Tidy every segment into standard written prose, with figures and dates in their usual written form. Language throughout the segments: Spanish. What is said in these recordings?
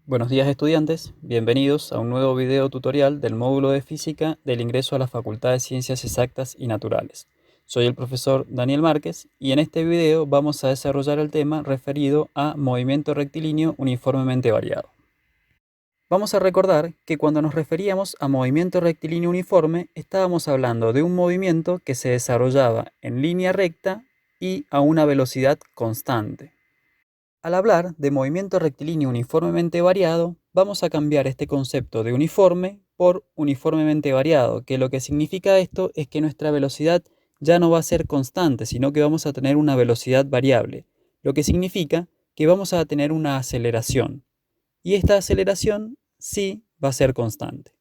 Buenos días estudiantes, bienvenidos a un nuevo video tutorial del módulo de física del ingreso a la Facultad de Ciencias Exactas y Naturales. Soy el profesor Daniel Márquez y en este video vamos a desarrollar el tema referido a movimiento rectilíneo uniformemente variado. Vamos a recordar que cuando nos referíamos a movimiento rectilíneo uniforme estábamos hablando de un movimiento que se desarrollaba en línea recta y a una velocidad constante. Al hablar de movimiento rectilíneo uniformemente variado, vamos a cambiar este concepto de uniforme por uniformemente variado, que lo que significa esto es que nuestra velocidad ya no va a ser constante, sino que vamos a tener una velocidad variable, lo que significa que vamos a tener una aceleración, y esta aceleración sí va a ser constante.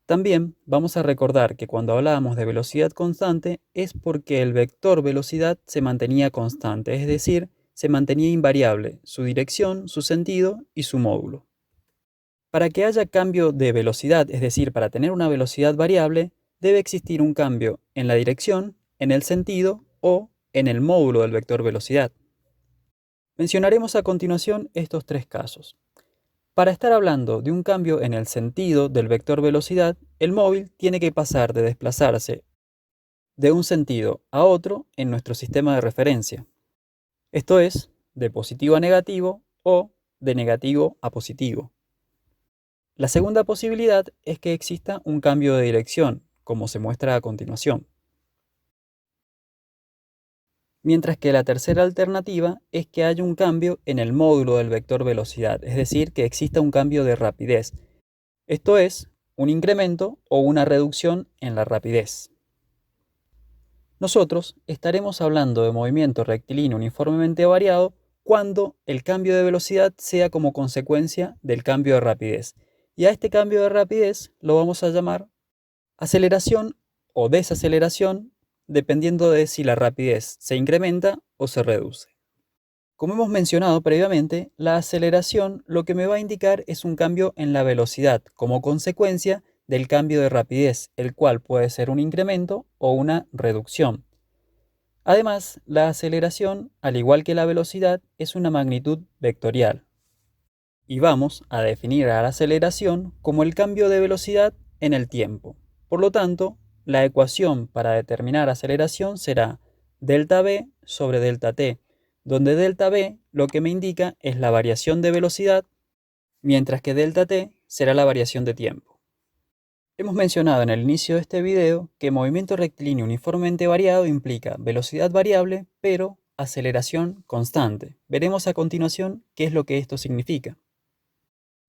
También vamos a recordar que cuando hablábamos de velocidad constante es porque el vector velocidad se mantenía constante, es decir, se mantenía invariable su dirección, su sentido y su módulo. Para que haya cambio de velocidad, es decir, para tener una velocidad variable, debe existir un cambio en la dirección, en el sentido o en el módulo del vector velocidad. Mencionaremos a continuación estos tres casos. Para estar hablando de un cambio en el sentido del vector velocidad, el móvil tiene que pasar de desplazarse de un sentido a otro en nuestro sistema de referencia. Esto es, de positivo a negativo o de negativo a positivo. La segunda posibilidad es que exista un cambio de dirección, como se muestra a continuación. Mientras que la tercera alternativa es que haya un cambio en el módulo del vector velocidad, es decir, que exista un cambio de rapidez. Esto es, un incremento o una reducción en la rapidez. Nosotros estaremos hablando de movimiento rectilíneo uniformemente variado cuando el cambio de velocidad sea como consecuencia del cambio de rapidez. Y a este cambio de rapidez lo vamos a llamar aceleración o desaceleración, dependiendo de si la rapidez se incrementa o se reduce. Como hemos mencionado previamente, la aceleración lo que me va a indicar es un cambio en la velocidad como consecuencia del cambio de rapidez, el cual puede ser un incremento o una reducción. Además, la aceleración, al igual que la velocidad, es una magnitud vectorial. Y vamos a definir a la aceleración como el cambio de velocidad en el tiempo. Por lo tanto, la ecuación para determinar aceleración será delta v sobre delta t, donde delta v lo que me indica es la variación de velocidad, mientras que delta t será la variación de tiempo. Hemos mencionado en el inicio de este video que movimiento rectilíneo uniformemente variado implica velocidad variable, pero aceleración constante. Veremos a continuación qué es lo que esto significa.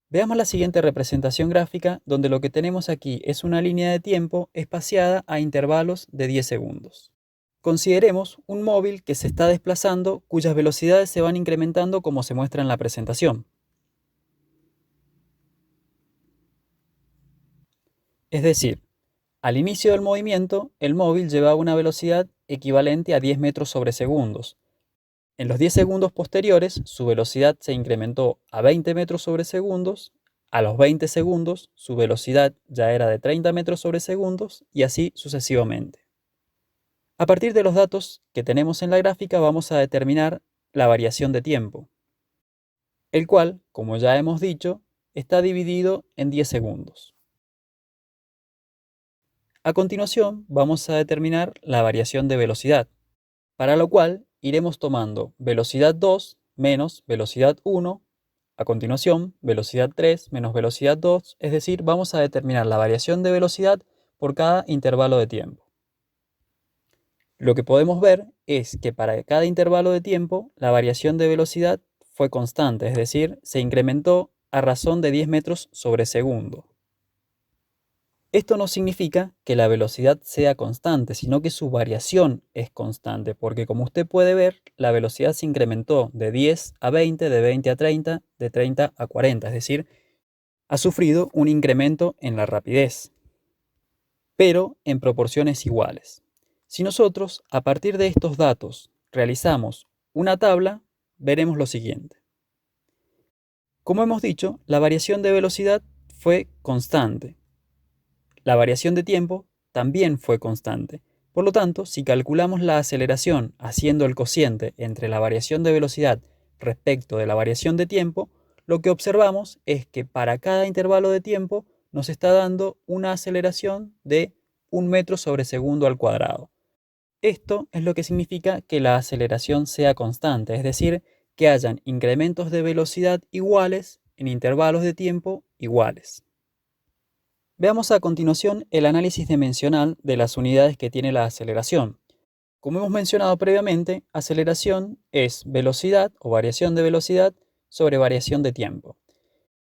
Veamos la siguiente representación gráfica, donde lo que tenemos aquí es una línea de tiempo espaciada a intervalos de 10 segundos. Consideremos un móvil que se está desplazando, cuyas velocidades se van incrementando como se muestra en la presentación. Es decir, al inicio del movimiento, el móvil llevaba una velocidad equivalente a 10 metros sobre segundos. En los 10 segundos posteriores, su velocidad se incrementó a 20 metros sobre segundos. A los 20 segundos, su velocidad ya era de 30 metros sobre segundos y así sucesivamente. A partir de los datos que tenemos en la gráfica, vamos a determinar la variación de tiempo, el cual, como ya hemos dicho, está dividido en 10 segundos. A continuación, vamos a determinar la variación de velocidad, para lo cual iremos tomando velocidad 2 menos velocidad 1, a continuación velocidad 3 menos velocidad 2, es decir, vamos a determinar la variación de velocidad por cada intervalo de tiempo. Lo que podemos ver es que para cada intervalo de tiempo la variación de velocidad fue constante, es decir, se incrementó a razón de 10 metros sobre segundo. Esto no significa que la velocidad sea constante, sino que su variación es constante, porque como usted puede ver, la velocidad se incrementó de 10 a 20, de 20 a 30, de 30 a 40, es decir, ha sufrido un incremento en la rapidez, pero en proporciones iguales. Si nosotros, a partir de estos datos, realizamos una tabla, veremos lo siguiente. Como hemos dicho, la variación de velocidad fue constante. La variación de tiempo también fue constante. Por lo tanto, si calculamos la aceleración haciendo el cociente entre la variación de velocidad respecto de la variación de tiempo, lo que observamos es que para cada intervalo de tiempo nos está dando una aceleración de 1 metro sobre segundo al cuadrado. Esto es lo que significa que la aceleración sea constante, es decir, que hayan incrementos de velocidad iguales en intervalos de tiempo iguales. Veamos a continuación el análisis dimensional de las unidades que tiene la aceleración. Como hemos mencionado previamente, aceleración es velocidad o variación de velocidad sobre variación de tiempo.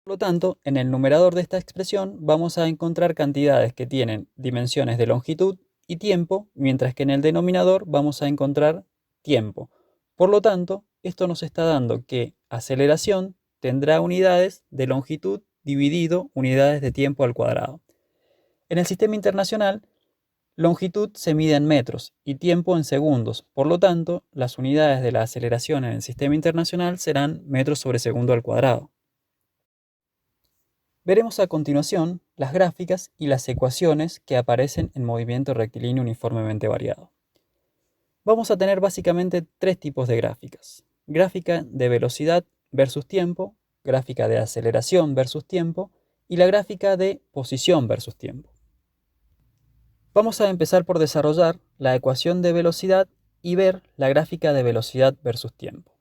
Por lo tanto, en el numerador de esta expresión vamos a encontrar cantidades que tienen dimensiones de longitud y tiempo, mientras que en el denominador vamos a encontrar tiempo. Por lo tanto, esto nos está dando que aceleración tendrá unidades de longitud dividido unidades de tiempo al cuadrado. En el sistema internacional, longitud se mide en metros y tiempo en segundos. Por lo tanto, las unidades de la aceleración en el sistema internacional serán metros sobre segundo al cuadrado. Veremos a continuación las gráficas y las ecuaciones que aparecen en movimiento rectilíneo uniformemente variado. Vamos a tener básicamente tres tipos de gráficas: gráfica de velocidad versus tiempo, gráfica de aceleración versus tiempo y la gráfica de posición versus tiempo. Vamos a empezar por desarrollar la ecuación de velocidad y ver la gráfica de velocidad versus tiempo.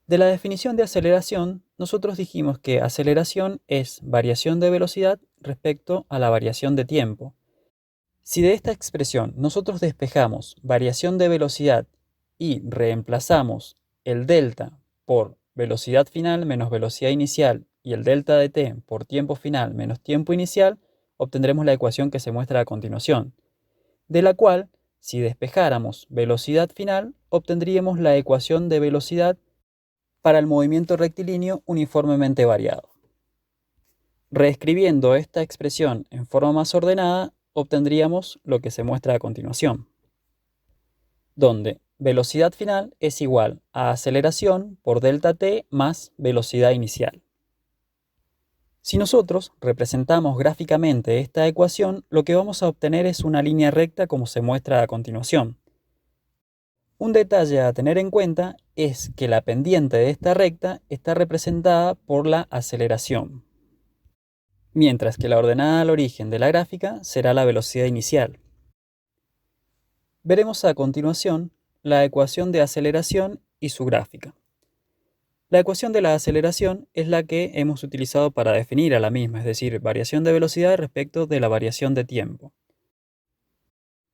De la definición de aceleración, nosotros dijimos que aceleración es variación de velocidad respecto a la variación de tiempo. Si de esta expresión nosotros despejamos variación de velocidad y reemplazamos el delta por velocidad final menos velocidad inicial y el delta de t por tiempo final menos tiempo inicial, obtendremos la ecuación que se muestra a continuación, de la cual, si despejáramos velocidad final, obtendríamos la ecuación de velocidad para el movimiento rectilíneo uniformemente variado. Reescribiendo esta expresión en forma más ordenada, obtendríamos lo que se muestra a continuación, donde velocidad final es igual a aceleración por delta t más velocidad inicial. Si nosotros representamos gráficamente esta ecuación, lo que vamos a obtener es una línea recta como se muestra a continuación. Un detalle a tener en cuenta es que la pendiente de esta recta está representada por la aceleración, mientras que la ordenada al origen de la gráfica será la velocidad inicial. Veremos a continuación la ecuación de aceleración y su gráfica. La ecuación de la aceleración es la que hemos utilizado para definir a la misma, es decir, variación de velocidad respecto de la variación de tiempo.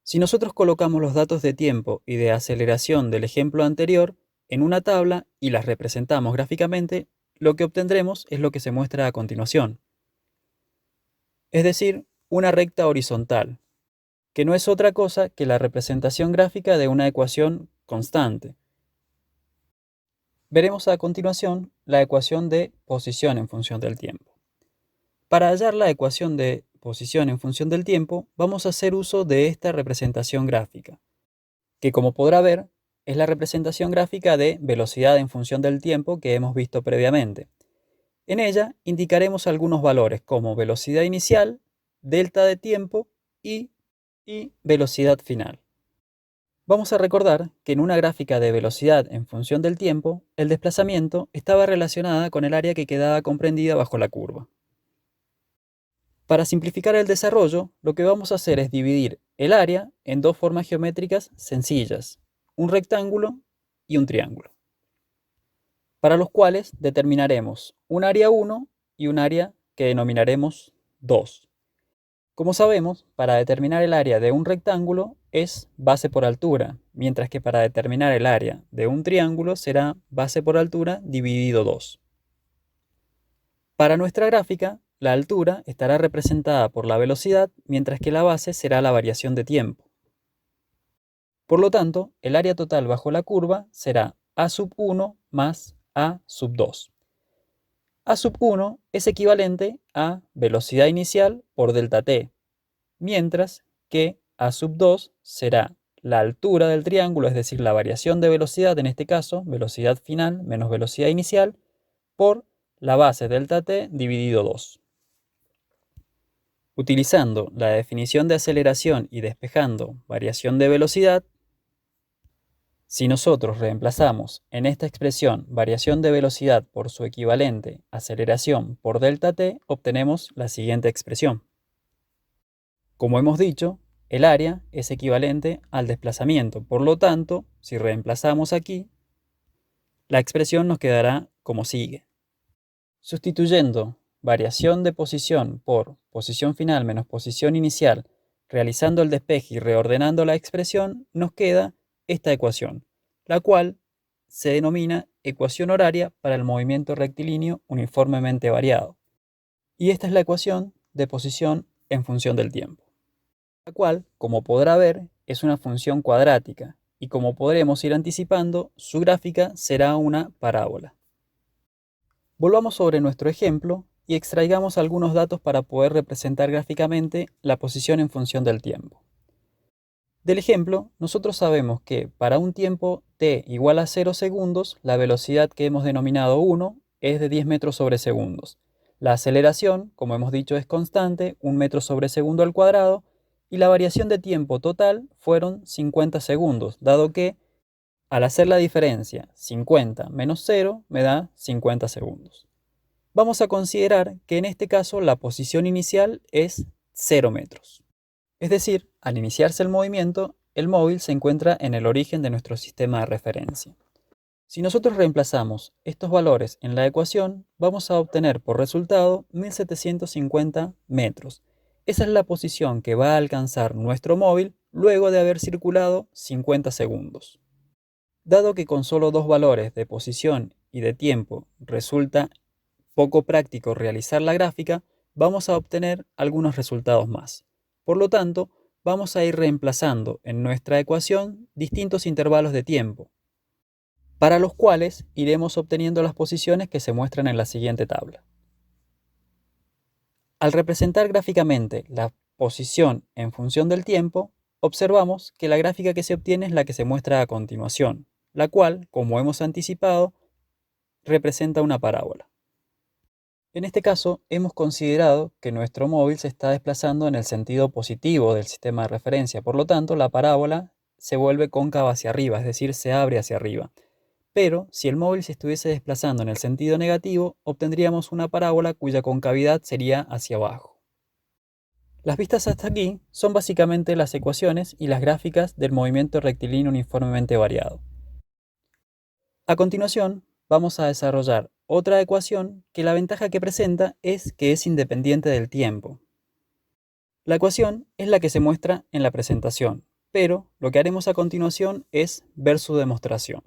Si nosotros colocamos los datos de tiempo y de aceleración del ejemplo anterior en una tabla y las representamos gráficamente, lo que obtendremos es lo que se muestra a continuación. Es decir, una recta horizontal, que no es otra cosa que la representación gráfica de una ecuación constante. Veremos a continuación la ecuación de posición en función del tiempo. Para hallar la ecuación de posición en función del tiempo, vamos a hacer uso de esta representación gráfica, que como podrá ver, es la representación gráfica de velocidad en función del tiempo que hemos visto previamente. En ella indicaremos algunos valores como velocidad inicial, delta de tiempo y velocidad final. Vamos a recordar que en una gráfica de velocidad en función del tiempo, el desplazamiento estaba relacionada con el área que quedaba comprendida bajo la curva. Para simplificar el desarrollo, lo que vamos a hacer es dividir el área en dos formas geométricas sencillas, un rectángulo y un triángulo, para los cuales determinaremos un área 1 y un área que denominaremos 2. Como sabemos, para determinar el área de un rectángulo es base por altura, mientras que para determinar el área de un triángulo será base por altura dividido 2. Para nuestra gráfica, la altura estará representada por la velocidad, mientras que la base será la variación de tiempo. Por lo tanto, el área total bajo la curva será A sub 1 más A sub 2. A sub 1 es equivalente a velocidad inicial por delta t, mientras que A sub 2 será la altura del triángulo, es decir, la variación de velocidad, en este caso, velocidad final menos velocidad inicial, por la base delta t dividido 2. Utilizando la definición de aceleración y despejando variación de velocidad, Si nosotros reemplazamos en esta expresión variación de velocidad por su equivalente aceleración por delta t, obtenemos la siguiente expresión. Como hemos dicho, el área es equivalente al desplazamiento, por lo tanto, si reemplazamos aquí, la expresión nos quedará como sigue. Sustituyendo variación de posición por posición final menos posición inicial, realizando el despeje y reordenando la expresión, nos queda esta ecuación, la cual se denomina ecuación horaria para el movimiento rectilíneo uniformemente variado. Y esta es la ecuación de posición en función del tiempo, la cual, como podrá ver, es una función cuadrática, y como podremos ir anticipando, su gráfica será una parábola. Volvamos sobre nuestro ejemplo y extraigamos algunos datos para poder representar gráficamente la posición en función del tiempo. Del ejemplo, nosotros sabemos que para un tiempo t igual a 0 segundos, la velocidad que hemos denominado 1 es de 10 metros sobre segundos. La aceleración, como hemos dicho, es constante, 1 metro sobre segundo al cuadrado, y la variación de tiempo total fueron 50 segundos, dado que al hacer la diferencia 50 menos 0 me da 50 segundos. Vamos a considerar que en este caso la posición inicial es 0 metros. Es decir, al iniciarse el movimiento, el móvil se encuentra en el origen de nuestro sistema de referencia. Si nosotros reemplazamos estos valores en la ecuación, vamos a obtener por resultado 1750 metros. Esa es la posición que va a alcanzar nuestro móvil luego de haber circulado 50 segundos. Dado que con solo dos valores de posición y de tiempo resulta poco práctico realizar la gráfica, vamos a obtener algunos resultados más. Por lo tanto, vamos a ir reemplazando en nuestra ecuación distintos intervalos de tiempo, para los cuales iremos obteniendo las posiciones que se muestran en la siguiente tabla. Al representar gráficamente la posición en función del tiempo, observamos que la gráfica que se obtiene es la que se muestra a continuación, la cual, como hemos anticipado, representa una parábola. En este caso, hemos considerado que nuestro móvil se está desplazando en el sentido positivo del sistema de referencia, por lo tanto, la parábola se vuelve cóncava hacia arriba, es decir, se abre hacia arriba. Pero, si el móvil se estuviese desplazando en el sentido negativo, obtendríamos una parábola cuya concavidad sería hacia abajo. Las vistas hasta aquí son básicamente las ecuaciones y las gráficas del movimiento rectilíneo uniformemente variado. A continuación, vamos a desarrollar otra ecuación que la ventaja que presenta es que es independiente del tiempo. La ecuación es la que se muestra en la presentación, pero lo que haremos a continuación es ver su demostración.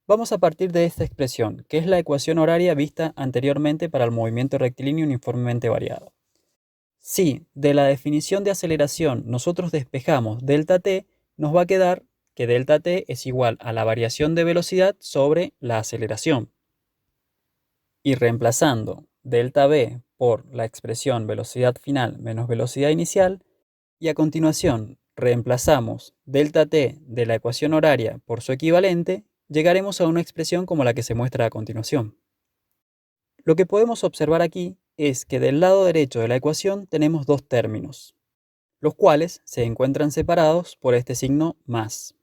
Vamos a partir de esta expresión, que es la ecuación horaria vista anteriormente para el movimiento rectilíneo uniformemente variado. Si de la definición de aceleración nosotros despejamos delta t, nos va a quedar que delta t es igual a la variación de velocidad sobre la aceleración. Y reemplazando delta v por la expresión velocidad final menos velocidad inicial, y a continuación reemplazamos delta t de la ecuación horaria por su equivalente, llegaremos a una expresión como la que se muestra a continuación. Lo que podemos observar aquí es que del lado derecho de la ecuación tenemos dos términos, los cuales se encuentran separados por este signo más.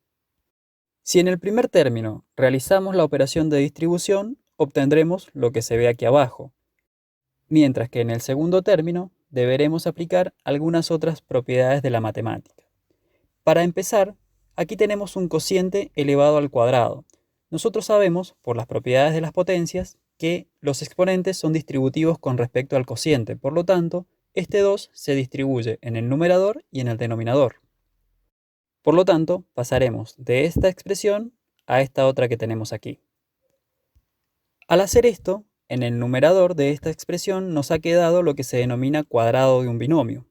Si en el primer término realizamos la operación de distribución, obtendremos lo que se ve aquí abajo, mientras que en el segundo término deberemos aplicar algunas otras propiedades de la matemática. Para empezar, aquí tenemos un cociente elevado al cuadrado. Nosotros sabemos, por las propiedades de las potencias, que los exponentes son distributivos con respecto al cociente, por lo tanto, este 2 se distribuye en el numerador y en el denominador. Por lo tanto, pasaremos de esta expresión a esta otra que tenemos aquí. Al hacer esto, en el numerador de esta expresión nos ha quedado lo que se denomina cuadrado de un binomio,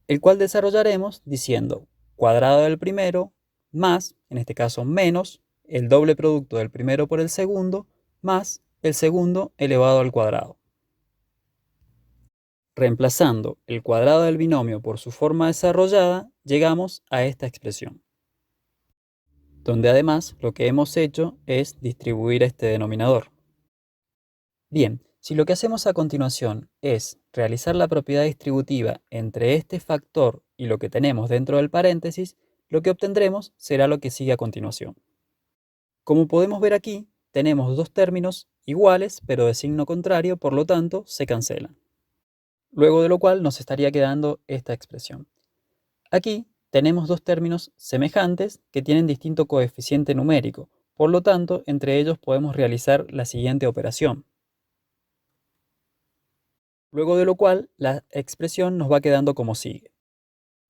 el cual desarrollaremos diciendo cuadrado del primero más, en este caso menos, el doble producto del primero por el segundo, más el segundo elevado al cuadrado. Reemplazando el cuadrado del binomio por su forma desarrollada, llegamos a esta expresión, donde además lo que hemos hecho es distribuir este denominador. Bien, si lo que hacemos a continuación es realizar la propiedad distributiva entre este factor y lo que tenemos dentro del paréntesis, Lo que obtendremos será lo que sigue a continuación. Como podemos ver aquí, tenemos dos términos iguales pero de signo contrario, por lo tanto se cancelan. Luego de lo cual nos estaría quedando esta expresión. Aquí tenemos dos términos semejantes que tienen distinto coeficiente numérico, por lo tanto entre ellos podemos realizar la siguiente operación. Luego de lo cual la expresión nos va quedando como sigue.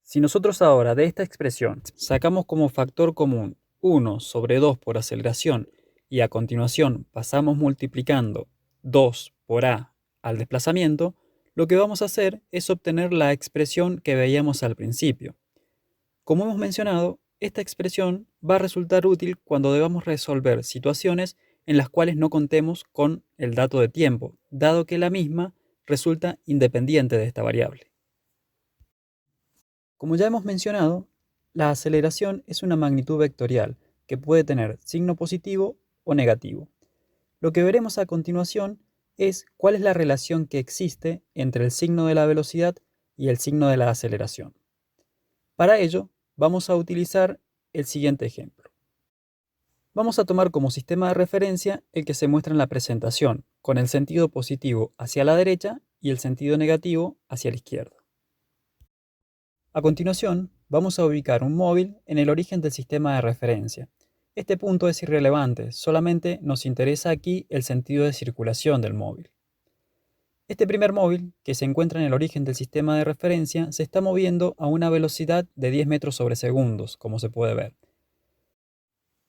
Si nosotros ahora de esta expresión sacamos como factor común 1 sobre 2 por aceleración y a continuación pasamos multiplicando 2 por a al desplazamiento, lo que vamos a hacer es obtener la expresión que veíamos al principio. Como hemos mencionado, esta expresión va a resultar útil cuando debamos resolver situaciones en las cuales no contemos con el dato de tiempo, dado que la misma resulta independiente de esta variable. Como ya hemos mencionado, la aceleración es una magnitud vectorial que puede tener signo positivo o negativo. Lo que veremos a continuación es cuál es la relación que existe entre el signo de la velocidad y el signo de la aceleración. Para ello, vamos a utilizar el siguiente ejemplo. Vamos a tomar como sistema de referencia el que se muestra en la presentación, con el sentido positivo hacia la derecha y el sentido negativo hacia la izquierda. A continuación, vamos a ubicar un móvil en el origen del sistema de referencia. Este punto es irrelevante, solamente nos interesa aquí el sentido de circulación del móvil. Este primer móvil, que se encuentra en el origen del sistema de referencia, se está moviendo a una velocidad de 10 metros sobre segundos, como se puede ver.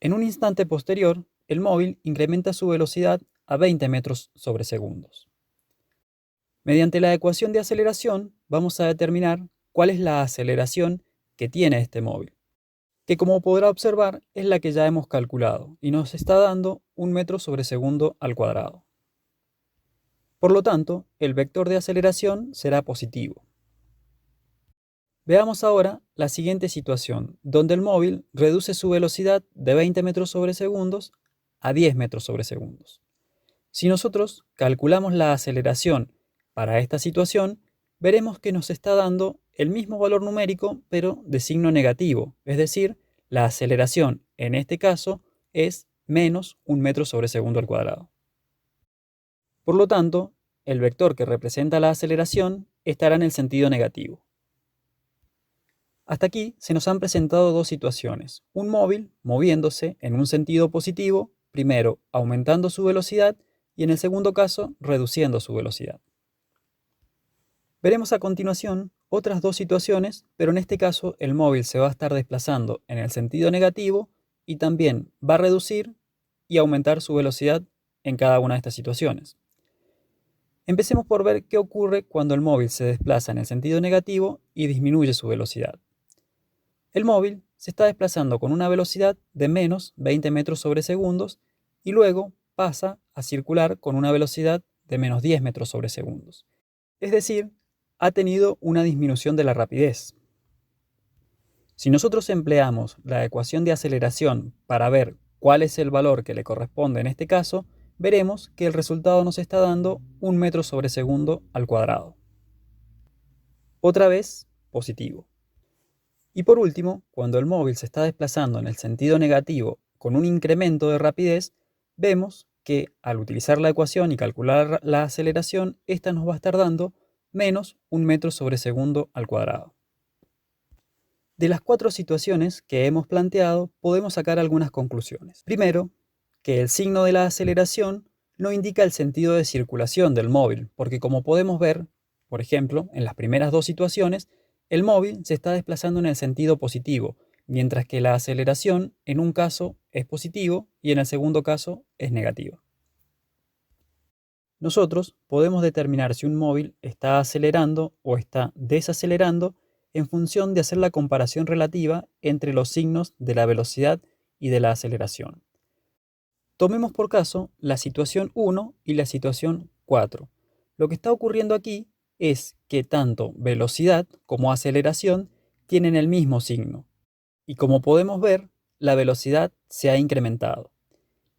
En un instante posterior, el móvil incrementa su velocidad a 20 metros sobre segundos. Mediante la ecuación de aceleración, vamos a determinar cuál es la aceleración que tiene este móvil, que como podrá observar es la que ya hemos calculado y nos está dando 1 metro sobre segundo al cuadrado. Por lo tanto, el vector de aceleración será positivo. Veamos ahora la siguiente situación, donde el móvil reduce su velocidad de 20 metros sobre segundos a 10 metros sobre segundos. Si nosotros calculamos la aceleración para esta situación, veremos que nos está dando el mismo valor numérico, pero de signo negativo, es decir, la aceleración en este caso es menos 1 metro sobre segundo al cuadrado. Por lo tanto, el vector que representa la aceleración estará en el sentido negativo. Hasta aquí se nos han presentado dos situaciones. Un móvil moviéndose en un sentido positivo, primero aumentando su velocidad y en el segundo caso reduciendo su velocidad. Veremos a continuación otras dos situaciones, pero en este caso el móvil se va a estar desplazando en el sentido negativo y también va a reducir y aumentar su velocidad en cada una de estas situaciones. Empecemos por ver qué ocurre cuando el móvil se desplaza en el sentido negativo y disminuye su velocidad. El móvil se está desplazando con una velocidad de menos 20 metros sobre segundos y luego pasa a circular con una velocidad de menos 10 metros sobre segundos. Es decir, ha tenido una disminución de la rapidez. Si nosotros empleamos la ecuación de aceleración para ver cuál es el valor que le corresponde en este caso, veremos que el resultado nos está dando 1 metro sobre segundo al cuadrado. Otra vez, positivo. Y por último, cuando el móvil se está desplazando en el sentido negativo con un incremento de rapidez, vemos que al utilizar la ecuación y calcular la aceleración, esta nos va a estar dando menos 1 metro sobre segundo al cuadrado. De las cuatro situaciones que hemos planteado, podemos sacar algunas conclusiones. Primero, que el signo de la aceleración no indica el sentido de circulación del móvil, porque como podemos ver, por ejemplo, en las primeras dos situaciones, el móvil se está desplazando en el sentido positivo, mientras que la aceleración en un caso es positivo y en el segundo caso es negativo. Nosotros podemos determinar si un móvil está acelerando o está desacelerando en función de hacer la comparación relativa entre los signos de la velocidad y de la aceleración. Tomemos por caso la situación 1 y la situación 4. Lo que está ocurriendo aquí es que tanto velocidad como aceleración tienen el mismo signo, y como podemos ver, la velocidad se ha incrementado.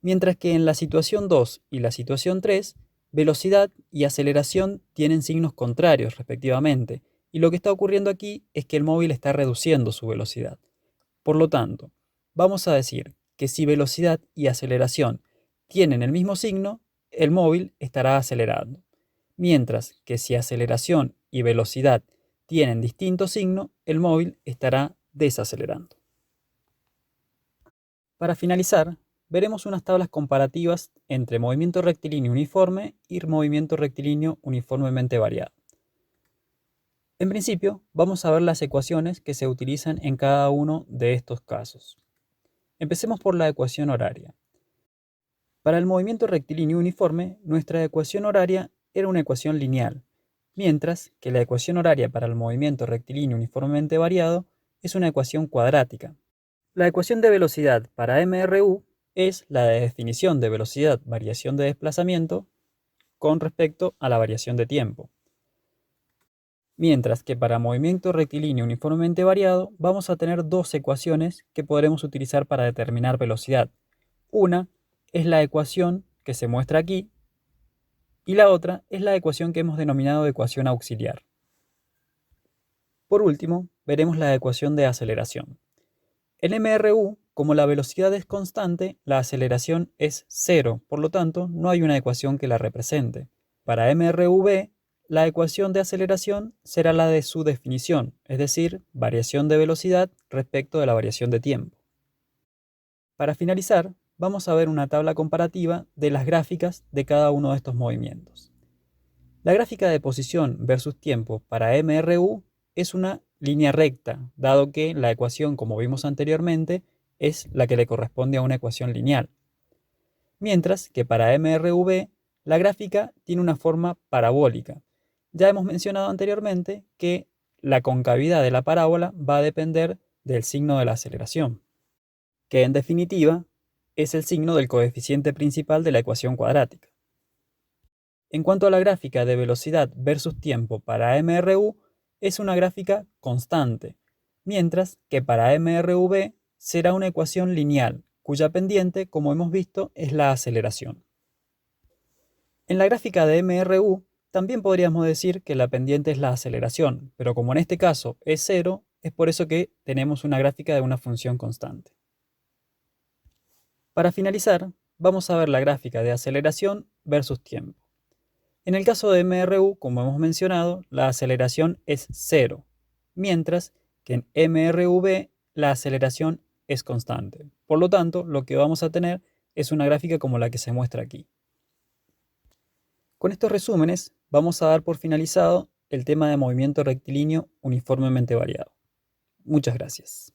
Mientras que en la situación 2 y la situación 3, velocidad y aceleración tienen signos contrarios respectivamente, y lo que está ocurriendo aquí es que el móvil está reduciendo su velocidad. Por lo tanto, vamos a decir que si velocidad y aceleración tienen el mismo signo, el móvil estará acelerando, mientras que si aceleración y velocidad tienen distinto signo, el móvil estará desacelerando. Para finalizar, veremos unas tablas comparativas entre movimiento rectilíneo uniforme y movimiento rectilíneo uniformemente variado. En principio, vamos a ver las ecuaciones que se utilizan en cada uno de estos casos. Empecemos por la ecuación horaria. Para el movimiento rectilíneo uniforme, nuestra ecuación horaria era una ecuación lineal, mientras que la ecuación horaria para el movimiento rectilíneo uniformemente variado es una ecuación cuadrática. La ecuación de velocidad para MRU es la de definición de velocidad variación de desplazamiento con respecto a la variación de tiempo. Mientras que para movimiento rectilíneo uniformemente variado vamos a tener dos ecuaciones que podremos utilizar para determinar velocidad. Una es la ecuación que se muestra aquí y la otra es la ecuación que hemos denominado ecuación auxiliar. Por último, veremos la ecuación de aceleración. En MRU, como la velocidad es constante, la aceleración es cero, por lo tanto, no hay una ecuación que la represente. Para MRV, la ecuación de aceleración será la de su definición, es decir, variación de velocidad respecto de la variación de tiempo. Para finalizar, vamos a ver una tabla comparativa de las gráficas de cada uno de estos movimientos. La gráfica de posición versus tiempo para MRU es una línea recta, dado que la ecuación, como vimos anteriormente, es la que le corresponde a una ecuación lineal. Mientras que para MRV, la gráfica tiene una forma parabólica. Ya hemos mencionado anteriormente que la concavidad de la parábola va a depender del signo de la aceleración, que en definitiva es el signo del coeficiente principal de la ecuación cuadrática. En cuanto a la gráfica de velocidad versus tiempo para MRU, es una gráfica constante, mientras que para MRV será una ecuación lineal, cuya pendiente, como hemos visto, es la aceleración. En la gráfica de MRU también podríamos decir que la pendiente es la aceleración, pero como en este caso es cero, es por eso que tenemos una gráfica de una función constante. Para finalizar, vamos a ver la gráfica de aceleración versus tiempo. En el caso de MRU, como hemos mencionado, la aceleración es cero, mientras que en MRV la aceleración es constante. Por lo tanto, lo que vamos a tener es una gráfica como la que se muestra aquí. Con estos resúmenes, vamos a dar por finalizado el tema de movimiento rectilíneo uniformemente variado. Muchas gracias.